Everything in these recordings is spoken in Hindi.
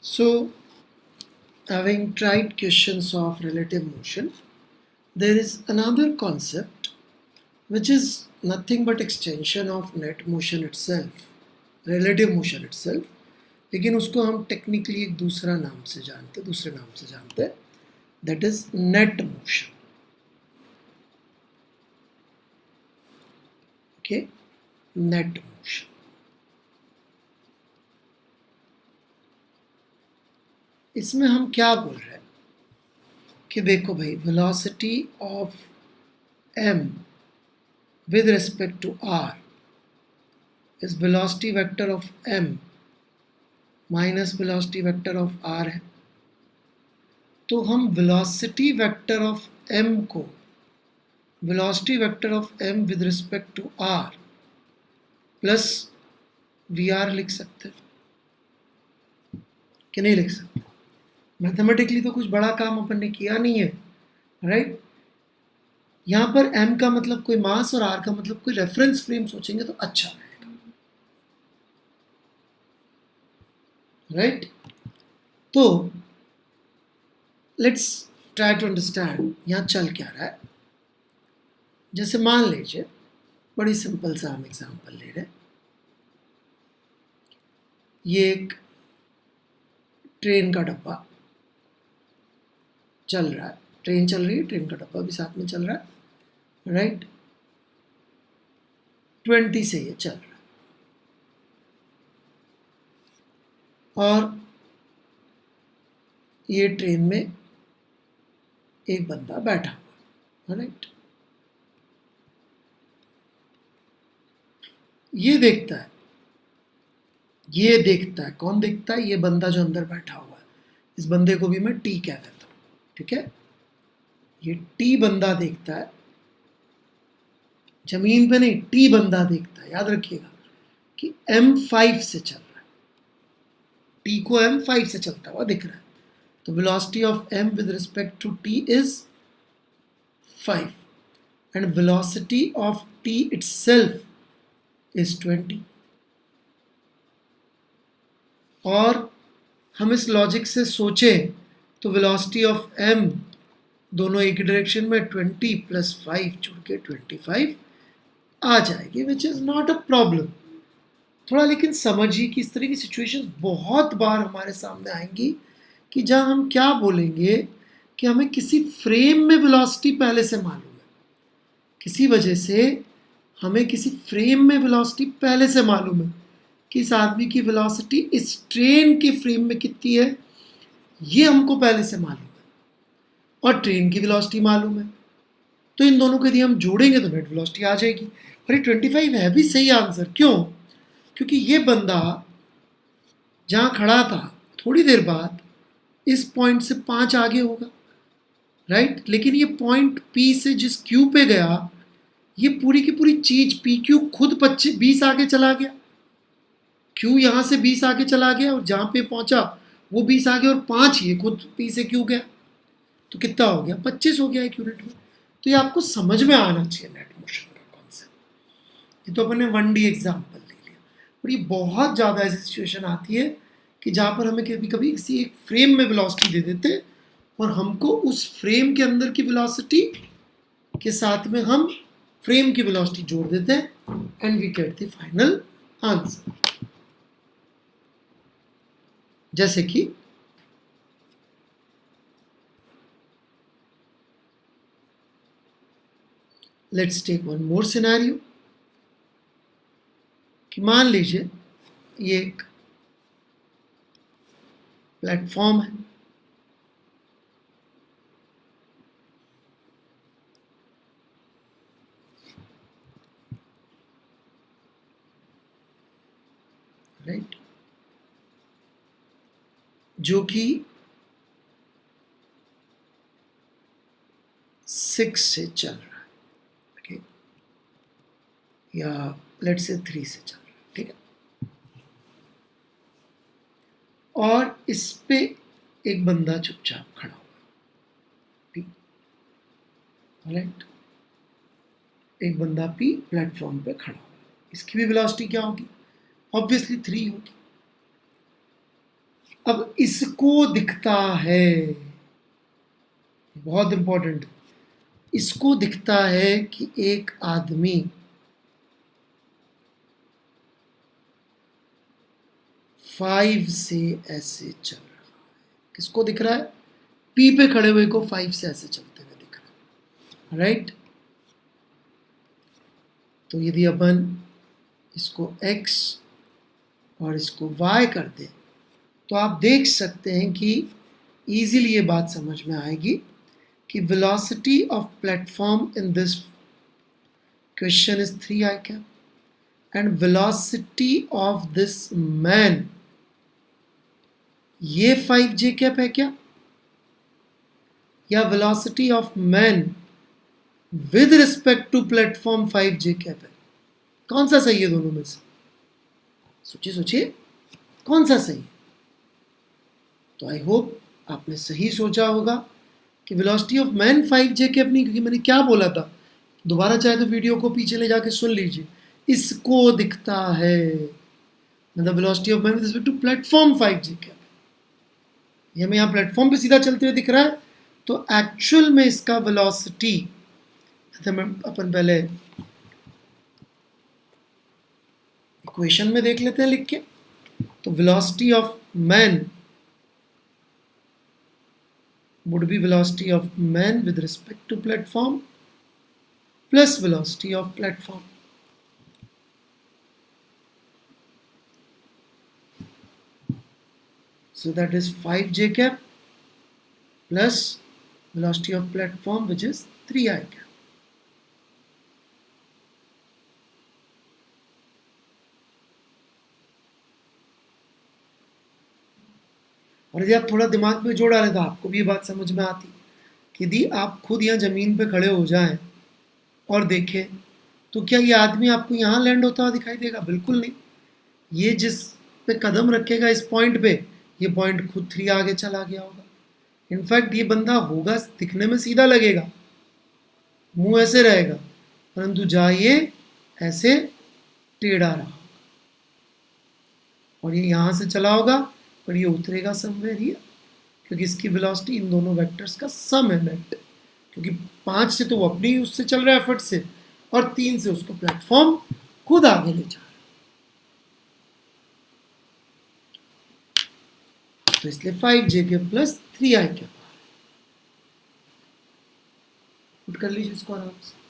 So, having tried questions of relative motion, there is another concept which is nothing but extension of net motion itself, relative motion itself, लेकिन उसको हम टेक्निकली एक दूसरे नाम से जानते हैं, that is net motion. Okay, net motion. इसमें हम क्या बोल रहे हैं कि देखो भाई, velocity of m with respect to r is velocity vector of m minus velocity vector of r है. तो हम वेलोसिटी वेक्टर ऑफ m को velocity vector of m with respect to r plus vr लिख सकते हैं कि नहीं लिख सकते? मैथमेटिकली तो कुछ बड़ा काम अपन ने किया नहीं है, राइट? यहां पर m का मतलब कोई मास और r का मतलब कोई रेफरेंस फ्रेम सोचेंगे तो अच्छा रहेगा, राइट? तो लेट्स ट्राई टू अंडरस्टैंड यहां चल क्या रहा है. जैसे मान लीजिए, बड़ी सिंपल सा हम एग्जांपल ले रहे हैं. ये एक ट्रेन का डब्बा चल रहा है, ट्रेन चल रही है, ट्रेन का डब्बा भी साथ में चल रहा है, राइट? 20 से ये चल रहा है और ये ट्रेन में एक बंदा बैठा हुआ, राइट? ये देखता है, कौन देखता है? ये बंदा जो अंदर बैठा हुआ है. इस बंदे को भी मैं टी कह देता हूं, ठीक है? ये टी बंदा देखता है, जमीन पे नहीं, टी बंदा देखता है. याद रखिएगा कि m5 से चल रहा है, टी को m5 से चलता हुआ दिख रहा है. तो velocity of m with respect to t is 5 and velocity of t itself is 20. और हम इस लॉजिक से सोचें तो वेलोसिटी ऑफ m दोनों एक डायरेक्शन में 20 प्लस 5 जुड़ के 25 आ जाएगी, which is not a problem. थोड़ा लेकिन समझिए कि इस तरह की सिचुएशंस बहुत बार हमारे सामने आएंगी कि जहां हम क्या बोलेंगे कि हमें किसी फ्रेम में वेलोसिटी पहले से मालूम है, किसी वजह से हमें किसी फ्रेम में वेलोसिटी पहले से मालूम है कि इस आदमी की वेलोसिटी इस ट्रेन के फ्रेम में कितनी है, ये हमको पहले से मालूम है, और ट्रेन की वेलोसिटी मालूम है. तो इन दोनों को यदि हम जोड़ेंगे तो नेट वेलोसिटी आ जाएगी. और ये 25 है भी सही आंसर. क्यों? क्योंकि ये बंदा जहां खड़ा था थोड़ी देर बाद इस पॉइंट से 5 आगे होगा, राइट? लेकिन ये पॉइंट P से जिस Q पे गया, ये पूरी की पूरी चीज PQ खुद 20 आगे चला गया. Q यहां से 20 आगे चला गया और जहां पे पहुंचा वो 20 आगे और 5 ये खुद P से Q गया. तो कितना हो गया? 25 हो गया एक यूनिट में. तो ये आपको समझ में आना चाहिए नेट मोशन का कॉन्सेप्ट. ये तो अपन ने 1D एग्जाम्पल ले लिया, और ये बहुत ज़्यादा ऐसी सिचुएशन आती है कि जहाँ पर हमें कभी कभी किसी एक फ्रेम में वेलोसिटी दे देते और हमको उस फ्रेम के अंदर की वेलोसिटी के साथ में हम फ्रेम की वेलोसिटी जोड़ देते हैं and we get the final answer. जैसे कि let's take one more scenario कि मान लीजिए ये एक प्लेटफॉर्म है, राइट? जो कि 6 से चल रहा है, okay? या लेट्स से 3 से चल रहा है, ठीक है? और इस पे एक बंदा चुपचाप खड़ा हुआ, राइट? एक बंदा P प्लेटफॉर्म पे खड़ा हुआ. इसकी भी वेलोसिटी क्या होगी? ऑब्वियसली 3 होगी. अब इसको दिखता है, बहुत इंपॉर्टेंट, इसको दिखता है कि एक आदमी 5 से ऐसे चल रहा है। किसको दिख रहा है? पी पे खड़े हुए को 5 से ऐसे चलते हुए दिख रहा है, राइट? तो यदि अपन इसको x और इसको y कर दें तो आप देख सकते हैं कि इजीली ये बात समझ में आएगी कि velocity of platform in this question is 3i cap and velocity of this man, ये 5j कैप है क्या, या velocity of man with respect to platform 5j cap है? कौन सा सही है दोनों में से? सोचिए सोचिए, कौन सा सही है? तो आई होप आपने सही सोचा होगा कि velocity of man 5j cap नहीं, क्योंकि मैंने क्या बोला था, दोबारा चाहे तो वीडियो को पीछे ले जाके सुन लीजिए। इसको दिखता है, मतलब velocity of man with respect to platform 5j cap, ये हमें यहाँ प्लेटफॉर्म पे सीधा चलते हुए दिख रहा है, तो एक्चुअल में इसका वेलोसिटी अपन पहले इक्वेशन में देख लेते हैं लिख के। तो velocity of man would be velocity of man with respect to platform plus velocity of platform. So that is 5j cap plus velocity of platform, which is 3i cap. और यदि आप थोड़ा दिमाग में जोड़ डालें तो आपको भी ये बात समझ में आती कि यदि आप खुद यहाँ ज़मीन पे खड़े हो जाएं और देखें तो क्या ये आदमी आपको यहाँ लैंड होता हुआ दिखाई देगा? बिल्कुल नहीं। ये जिस पे कदम रखेगा इस पॉइंट पे, ये पॉइंट खुद 3 आगे चला गया होगा। इनफैक्ट ये बंदा होगा, दिखने में सीधा लगेगा, मुंह ऐसे रहेगा, परंतु जाइए ऐसे टेढ़ा रहा, और ये यहाँ से चला होगा और ये उतरेगा समवेयर हियर, क्योंकि इसकी वेलोसिटी इन दोनों वेक्टर्स का सम है नेट, क्योंकि 5 से तो वो अपनी उससे चल रहा है एफर्ट से, और 3 से उसको प्लेटफॉर्म खुद आगे ले जा रहा है। तो इसलिए 5j के प्लस 3i के पार पुट कर लीजिए इसको आराम से।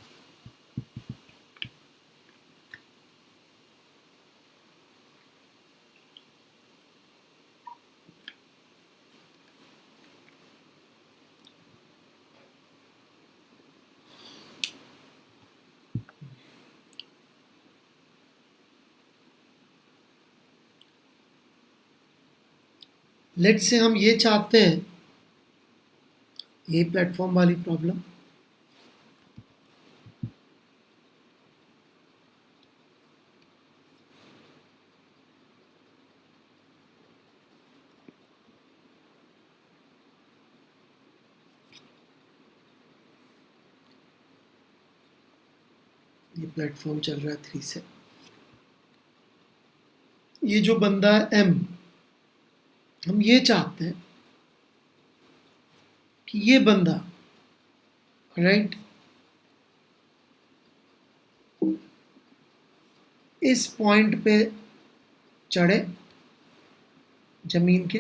लेट से हम ये चाहते हैं, ये प्लेटफॉर्म वाली प्रॉब्लम, ये प्लेटफॉर्म चल रहा है 3 से, ये जो बंदा है m, हम ये चाहते हैं कि ये बंदा राइट इस पॉइंट पे चढ़े जमीन के,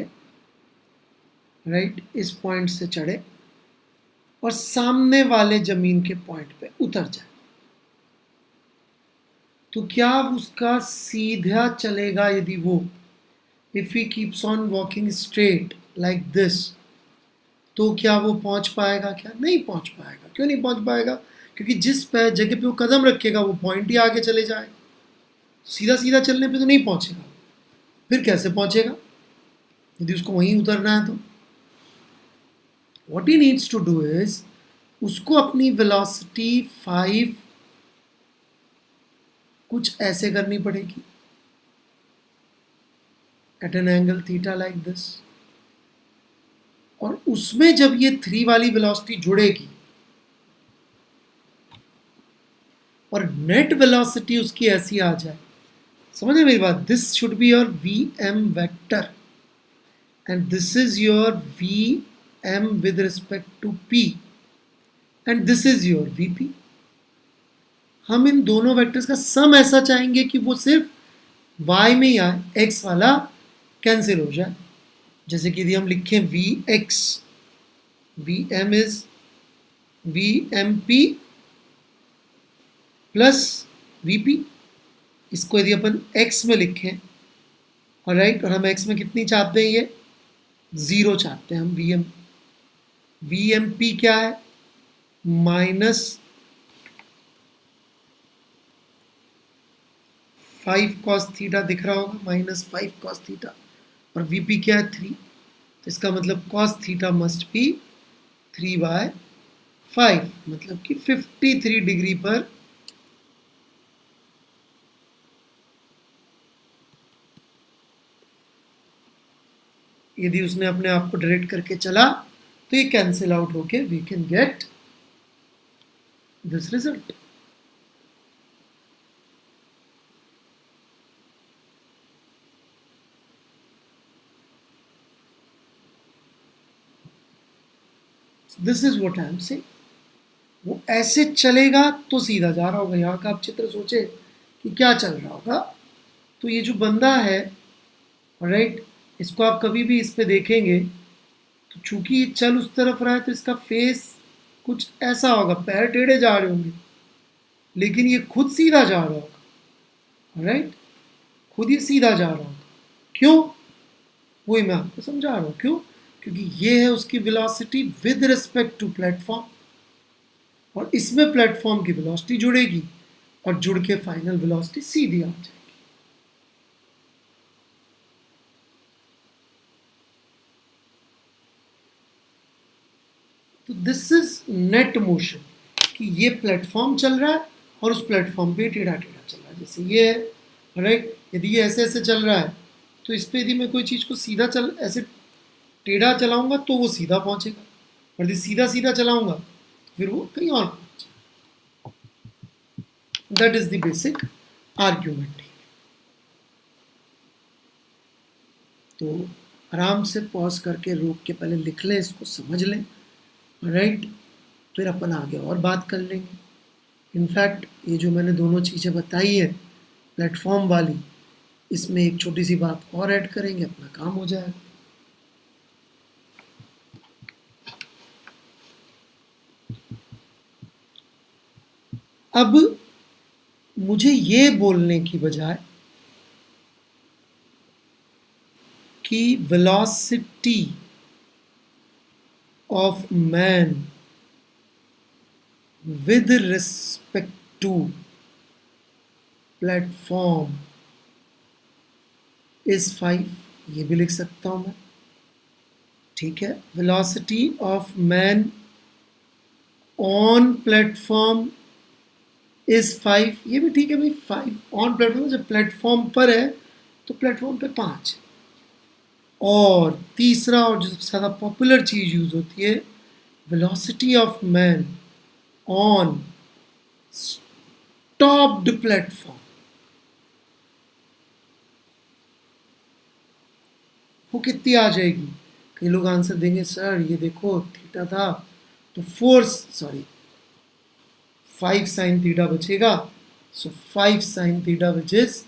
राइट इस पॉइंट से चढ़े और सामने वाले जमीन के पॉइंट पे उतर जाए। तो क्या उसका सीधा चलेगा? यदि वो if he keeps on walking straight like this, तो क्या वो पहुंच पाएगा? क्या नहीं पहुंच पाएगा। क्यों नहीं पहुंच पाएगा? क्योंकि जिस जगह पे वो कदम रखेगा वो पॉइंट ही आगे चले जाएगा, सीधा सीधा चलने पे तो नहीं पहुंचेगा। फिर कैसे पहुंचेगा यदि उसको वहीं उतरना है? तो what he needs to do is, उसको अपनी वेलोसिटी 5 कुछ ऐसे करनी पड़ेगी at an angle theta like this, और उसमें जब ये 3 वाली वेलोसिटी जुड़ेगी और नेट वेलोसिटी उसकी ऐसी आ जाए, समझे मेरी बात, this should be your V M vector, and this is your Vm with respect to P and this is your Vp. हम इन दोनों वेक्टर्स का सम ऐसा चाहेंगे कि वो सिर्फ y में ही आए, x वाला कैंसिल हो जाए. जैसे कि यदि हम लिखें Vx, Vm is Vmp plus Vp. इसको यदि अपन x में लिखें, ऑलराइट, और हम x में कितनी चाहते हैं, ये 0 चाहते हैं हम. Vmp क्या है, माइनस 5 cos थीटा दिख रहा होगा, माइनस 5 cos थीटा, और Vp क्या है 3. तो इसका मतलब cos थीटा मस्ट बी 3/5, मतलब कि 53 डिग्री पर यदि उसने अपने आप को डायरेक्ट करके चला तो ये कैंसिल आउट होके we can get this result. This is what I am saying. वो ऐसे चलेगा तो सीधा जा रहा होगा. यहाँ का आप चित्र सोचे कि क्या चल रहा होगा. तो ये जो बंदा है, राइट, इसको आप कभी भी इस पे देखेंगे तो चूंकि ये चल उस तरफ रहा है तो इसका फेस कुछ ऐसा होगा, पैर टेढ़े जा रहे होंगे, लेकिन ये खुद सीधा जा रहा होगा, राइट, खुद ही सीधा जा रहा होगा. क्यों, वही मैं आपको समझा रहा हूँ. क्यों, क्योंकि ये है उसकी velocity with respect to platform, और इसमें प्लेटफॉर्म की वेलोसिटी जुड़ेगी और जुड़ के फाइनल वेलोसिटी सीधी आ जाएगी. तो दिस इज नेट मोशन, कि ये प्लेटफॉर्म चल रहा है और उस प्लेटफॉर्म पे टेढ़ा टेढ़ा चल रहा है. जैसे ये है, राइट, यदि ये ऐसे ऐसे चल रहा है तो इस पे यदि मैं कोई चीज़ को सीधा ऐसे टेढ़ा चलाऊंगा तो वो सीधा पहुंचेगा, और यदि सीधा सीधा चलाऊंगा तो फिर वो कहीं और पहुंचेगा. That is the basic argument. तो आराम से पॉज करके रोक के पहले लिख लें, इसको समझ लें, राइट, फिर अपन आगे और बात कर लेंगे. इनफैक्ट ये जो मैंने दोनों चीज़ें बताई है प्लेटफॉर्म वाली, इसमें एक छोटी सी बात और ऐड करेंगे, अपना काम हो जाएगा. अब मुझे ये बोलने की बजाय कि velocity of man with respect to platform is 5, ये भी लिख सकता हूं मैं. ठीक है, velocity of man on platform is 5, ये भी ठीक है भाई. 5 ऑन प्लेटफॉर्म, जब प्लेटफॉर्म पर है तो प्लेटफॉर्म पे 5. और तीसरा और जो सबसे ज़्यादा पॉपुलर चीज़ यूज होती है, velocity of man on stopped platform. वो कितनी आ जाएगी? कई लोग आंसर देंगे सर ये देखो थीटा था तो 5 sin थीटा बचेगा, so 5 sin theta which is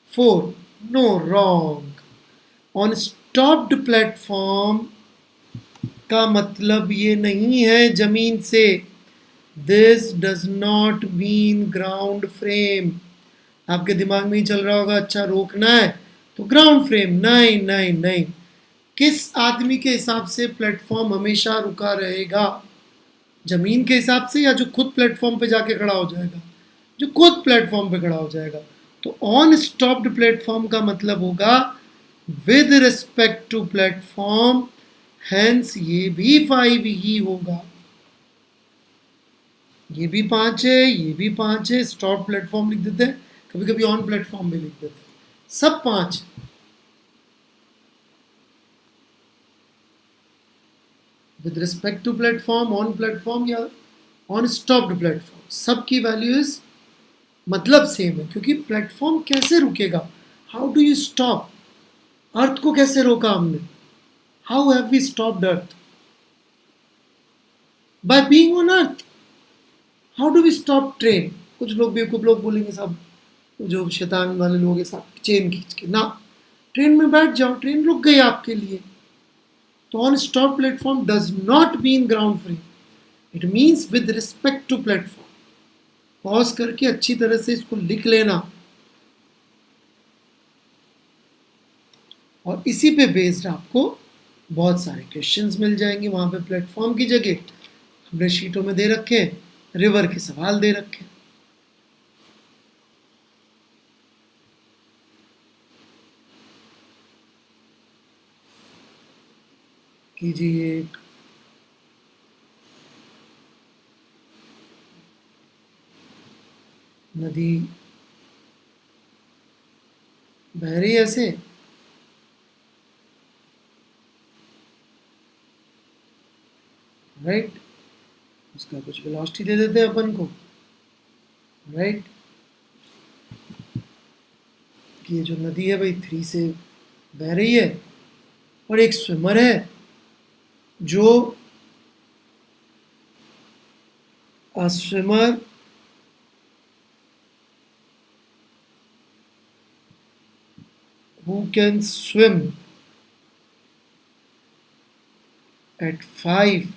4. No, wrong. On stopped platform का मतलब ये नहीं है जमीन से. This does not mean ground frame. आपके दिमाग में ही चल रहा होगा अच्छा रोकना है तो ग्राउंड फ्रेम. नहीं नहीं नहीं. किस आदमी के हिसाब से प्लेटफॉर्म हमेशा रुका रहेगा? जमीन के हिसाब से, या जो खुद प्लेटफॉर्म पे जाके खड़ा हो जाएगा? जो खुद प्लेटफॉर्म पे खड़ा हो जाएगा. तो ऑन स्टॉप्ड प्लेटफॉर्म का मतलब होगा with respect to platform, hence ये भी 5 ही होगा. ये भी 5 है, ये भी 5 है. स्टॉप प्लेटफॉर्म लिख देते हैं, कभी कभी ऑन प्लेटफॉर्म भी लिख देते हैं. सब 5. With respect to platform, on platform या ऑन स्टॉप्ड प्लेटफॉर्म, सबकी वैल्यूज मतलब सेम है. क्योंकि प्लेटफॉर्म कैसे रुकेगा? How do you stop? Earth को कैसे रोका हमने? How have we stopped Earth? By being on Earth. How do we stop train? कुछ लोग बेवकूफ लोग बोलेंगे साहब, जो शैतान वाले लोग हैं साहब चेन खींच के ना, ट्रेन में बैठ जाओ, ट्रेन रुक गई आपके लिए. तो on stop platform does not mean ground free, it means with respect to platform. Pause करके अच्छी तरह से इसको लिख लेना, और इसी पे बेस्ड आपको बहुत सारे क्वेश्चंस मिल जाएंगे. वहां पे प्लेटफॉर्म की जगह हमने शीटों में दे रखे हैं, रिवर के सवाल दे रखे हैं. कीजिए एक नदी बह रही है ऐसे, राइट, उसका कुछ वेलोसिटी दे देते हैं अपन को, राइट. कि ये जो नदी है भाई 3 से बह रही है, और एक स्विमर है जो swimmer who can swim at 5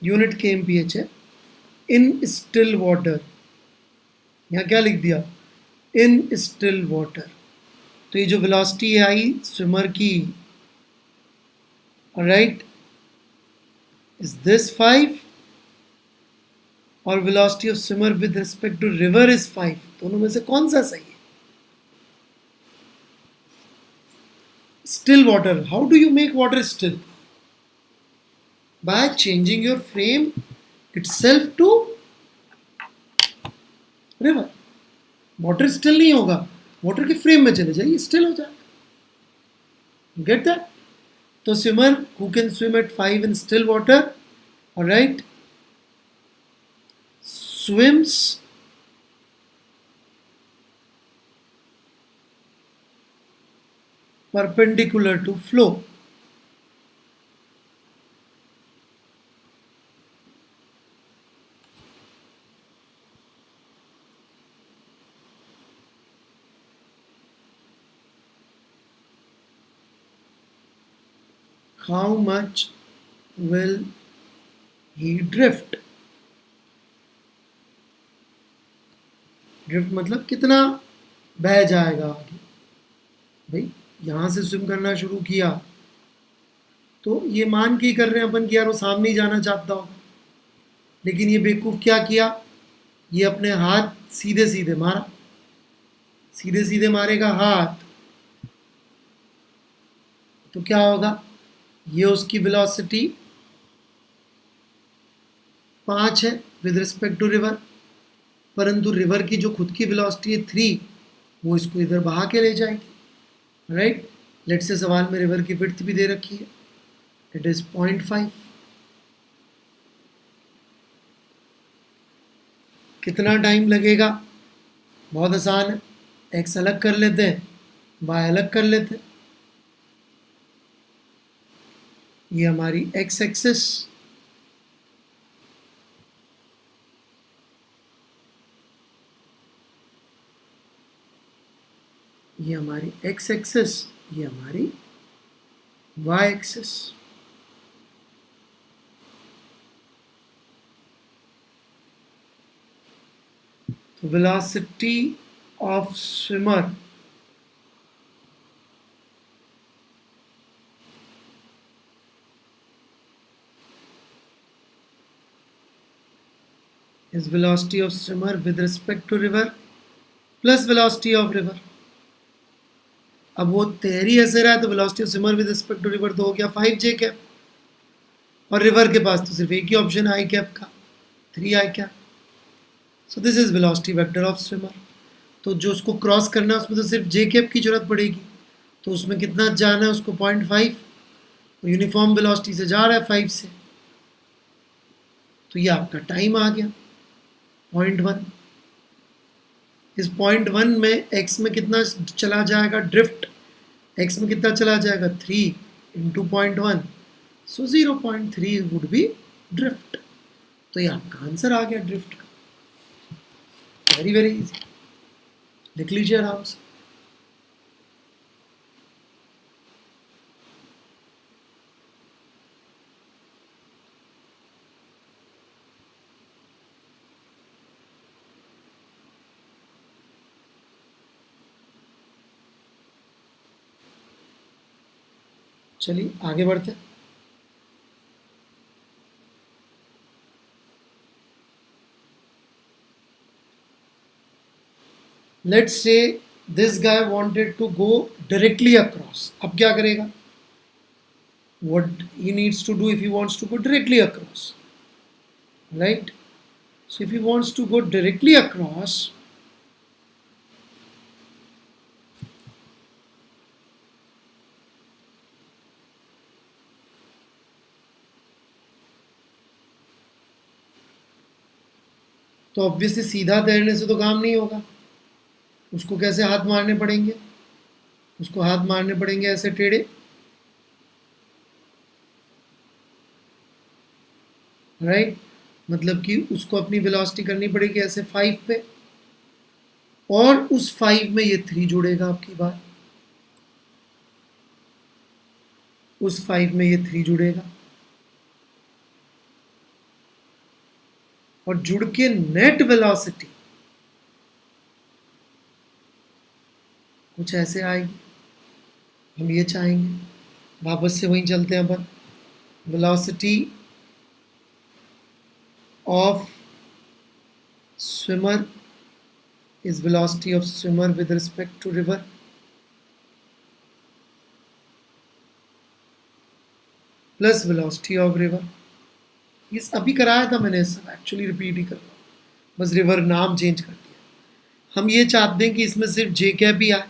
unit kmph है इन स्टिल वाटर. यहाँ क्या लिख दिया, इन स्टिल वाटर. तो ये जो वेलोसिटी आई स्विमर की, राइट, इज दिस 5, और velocity of swimmer with respect to river is 5. दोनों में से कौन सा सही है? Still water. How do you make water still? By changing your frame itself to river. Water still नहीं होगा, water के frame में चले जाइए, still हो जाएगा. Get that? तो swimmer who can swim at 5 in still water, all right, swims perpendicular to flow. How much will he drift? Drift मतलब कितना बह जाएगा आगे. भाई यहाँ से स्विम करना शुरू किया तो ये मान के ही कर रहे हैं अपन कि यार वो सामने ही जाना चाहता होगा, लेकिन ये बेवकूफ़ क्या किया, ये अपने हाथ सीधे सीधे मारा. सीधे सीधे मारेगा हाथ तो क्या होगा, ये उसकी वेलोसिटी 5 है विद रिस्पेक्ट टू रिवर, परंतु रिवर की जो खुद की वेलोसिटी है 3, वो इसको इधर बहा के ले जाएगी. राइट, लेट से सवाल में रिवर की विड्थ भी दे रखी है, इट इज 0.5. कितना टाइम लगेगा, बहुत आसान है, एक्स अलग कर लेते हैं, वाई अलग कर लेते हैं. ये हमारी एक्स एक्सिस, ये हमारी एक्स एक्सिस, ये हमारी वाई एक्सिस. तो velocity of swimmer is velocity of swimmer with respect to river plus velocity of river. अब वो तैरी ऐसे रहा है तो velocity of swimmer with respect to river तो हो गया 5j कैप, और रिवर के पास तो सिर्फ एक ही ऑप्शन आई कैप का, 3i cap. So this is velocity vector of swimmer. तो जो उसको क्रॉस करना है उसमें तो सिर्फ j कैप की जरूरत पड़ेगी, तो उसमें कितना जाना है उसको 0.5, यूनिफॉर्म वेलोसिटी से जा रहा है 5 से, तो ये आपका टाइम आ गया 0.1. इस 0.1 में x में कितना चला जाएगा ड्रिफ्ट, x में कितना चला जाएगा 3, into 0.1, so 0.3 would be drift. तो ये आपका आंसर आ गया ड्रिफ्ट का। वेरी वेरी इजी, लिख लीजिए आराम से। चलिए आगे बढ़ते हैं। Let's say this guy wanted to go directly across. अब क्या करेगा? what he needs to do if he wants to go directly across, right? So if he wants to go directly across, तो ऑब्वियसली सीधा तैरने से तो काम नहीं होगा, उसको कैसे हाथ मारने पड़ेंगे? उसको हाथ मारने पड़ेंगे ऐसे टेढ़े, राइट? मतलब कि उसको अपनी वेलोसिटी करनी पड़ेगी ऐसे 5 पे, और उस 5 में ये 3 जुड़ेगा। आपकी बात, उस 5 में ये 3 जुड़ेगा और जुड़ के नेट वेलोसिटी कुछ ऐसे आएगी। हम ये चाहेंगे, वापस से वहीं चलते हैं अपन। Velocity of swimmer is velocity of swimmer with respect to river plus velocity of river। ये अभी कराया था मैंने, सब एक्चुअली रिपीट ही कर रहा हूँ, बस रिवर नाम चेंज कर दिया। हम ये चाहते हैं कि इसमें सिर्फ जे कैप ही आए,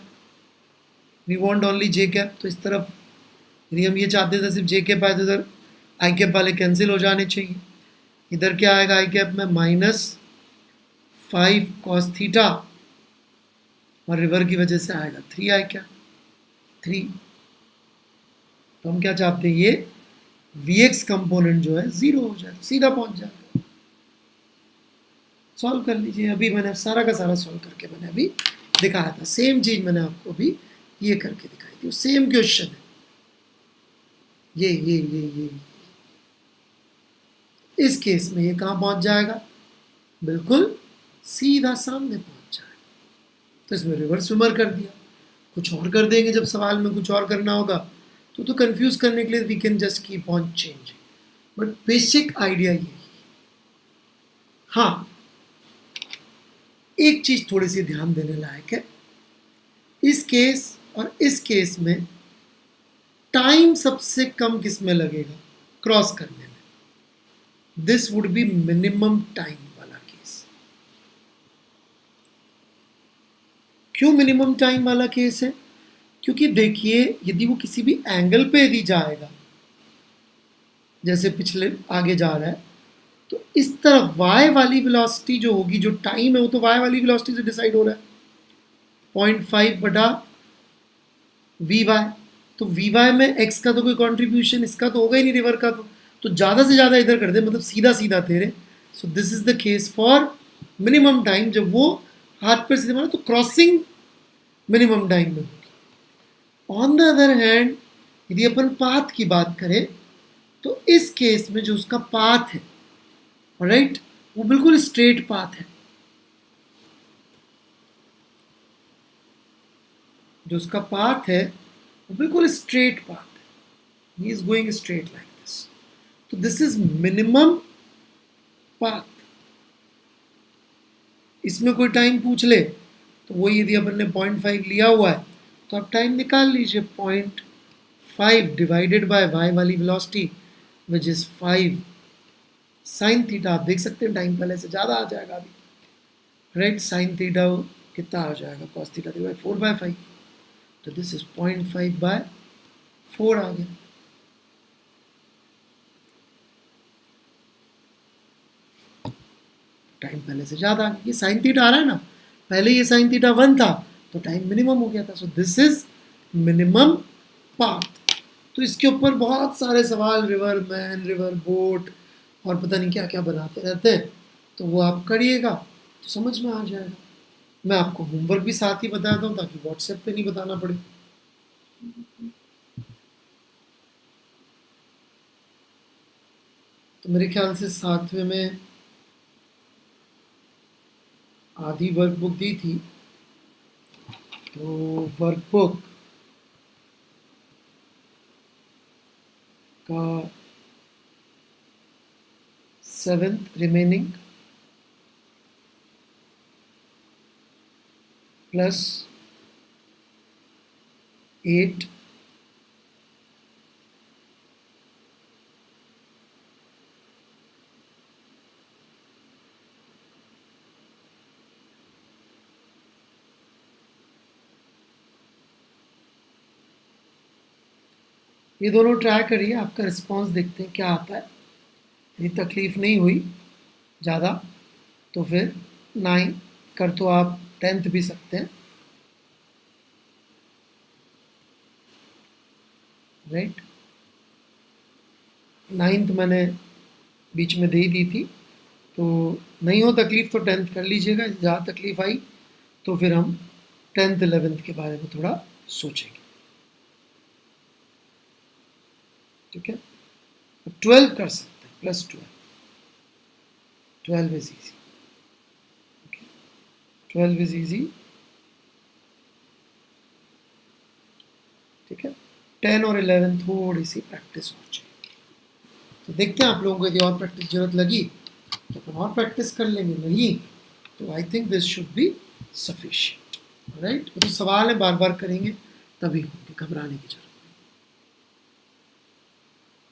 we want only J cap. तो इस तरफ यदि हम ये चाहते थे सिर्फ जे कैप आए तो इधर आई कैप वाले कैंसिल हो जाने चाहिए। इधर क्या आएगा आई कैप में? -5 cos थीटा, और रिवर की वजह से आएगा 3 आई क्या 3। तो हम क्या चाहते हैं? ये Vx कंपोनेंट जो है 0 हो जाए, सीधा पहुंच जाएगा। सॉल्व कर लीजिए। अभी मैंने सारा का सारा सॉल्व करके मैंने अभी दिखाया था, सेम चीज मैंने आपको अभी ये करके दिखाई थी, सेम क्वेश्चन है ये। इस केस में ये कहाँ पहुंच जाएगा? बिल्कुल सीधा सामने पहुंच जाएगा। तो इसमें रिवर्स स्विमर कर दिया। कुछ और कर देंगे जब सवाल में कुछ और करना होगा तो कंफ्यूज करने के लिए we can just keep on changing, but basic idea यही। हाँ, एक चीज थोड़ी सी ध्यान देने लायक है, इस केस और इस केस में टाइम सबसे कम किस में लगेगा? क्रॉस करने में। This would be minimum time वाला केस। क्यों मिनिमम टाइम वाला केस है? क्योंकि देखिए, यदि वो किसी भी एंगल पे यदि जाएगा, जैसे पिछले आगे जा रहा है, तो इस तरफ y वाली वेलोसिटी जो होगी, जो टाइम है वो तो y वाली वेलोसिटी से डिसाइड हो रहा है, 0.5 बटा vy। तो vy में x का तो कोई कंट्रीब्यूशन इसका तो होगा ही नहीं, रिवर का तो ज़्यादा से ज़्यादा इधर कर दे, मतलब सीधा सीधा तेरे। So this is the case for minimum time. जब वो हाथ पर सीधे मारा तो क्रॉसिंग मिनिमम टाइम में होगी। ऑन द अदर हैंड, यदि अपन पाथ की बात करें तो इस केस में जो उसका पाथ है, राइट, वो बिल्कुल स्ट्रेट पाथ है। जो उसका पाथ है वो बिल्कुल स्ट्रेट पाथ है। He is going straight like this. तो दिस इज मिनिमम पाथ। इसमें कोई टाइम पूछ ले तो वही, यदि अपन ने 0.5 लिया हुआ है तो आप टाइम निकाल लीजिए। 0.5 डिवाइडेड बाय y वाली velocity which is 5 sine theta. आप देख सकते हैं टाइम पहले से ज़्यादा आ जाएगा अभी, राइट। साइन थीटा कितना आ जाएगा? Cos theta divide 4/5। तो दिस इज 0.5/4 आ गया। टाइम पहले से ज़्यादा आ गया। ये साइन थीटा आ रहा है ना, पहले ये साइन थीटा 1 था तो टाइम मिनिमम हो गया था। So this is minimum path. तो इसके ऊपर बहुत सारे सवाल, रिवर मैन, रिवर बोट और पता नहीं क्या क्या बनाते रहते हैं, तो वो आप करिएगा तो समझ में आ जाएगा। मैं आपको होमवर्क भी साथ ही बताता हूँ ताकि व्हाट्सएप पे नहीं बताना पड़े। तो मेरे ख्याल से 7वें में आधी वर्कबुक दी थी, तो वर्कबुक का 7th रिमेनिंग प्लस 8 ये दोनों ट्राई करिए, आपका रिस्पांस देखते हैं क्या आता है। यदि तकलीफ नहीं हुई ज़्यादा तो फिर 9 कर तो आप 10th भी सकते हैं, राइट। 9th मैंने बीच में दे ही दी थी, तो नहीं हो तकलीफ तो 10th कर लीजिएगा। ज़्यादा तकलीफ आई तो फिर हम 10th 11th के बारे में थोड़ा सोचेंगे, ठीक है। 12 कर सकते हैं, plus 12 is easy, 12 is easy, ठीक है। 10 और 11 थोड़ी सी प्रैक्टिस हो चाहिए। तो देखते हैं आप लोगों को यदि और प्रैक्टिस जरूरत लगी तो अपन और प्रैक्टिस कर लेंगे, नहीं तो I think this should be sufficient, right. तो सवाल है बार बार करेंगे तभी होंगे, घबराने की जरूरत।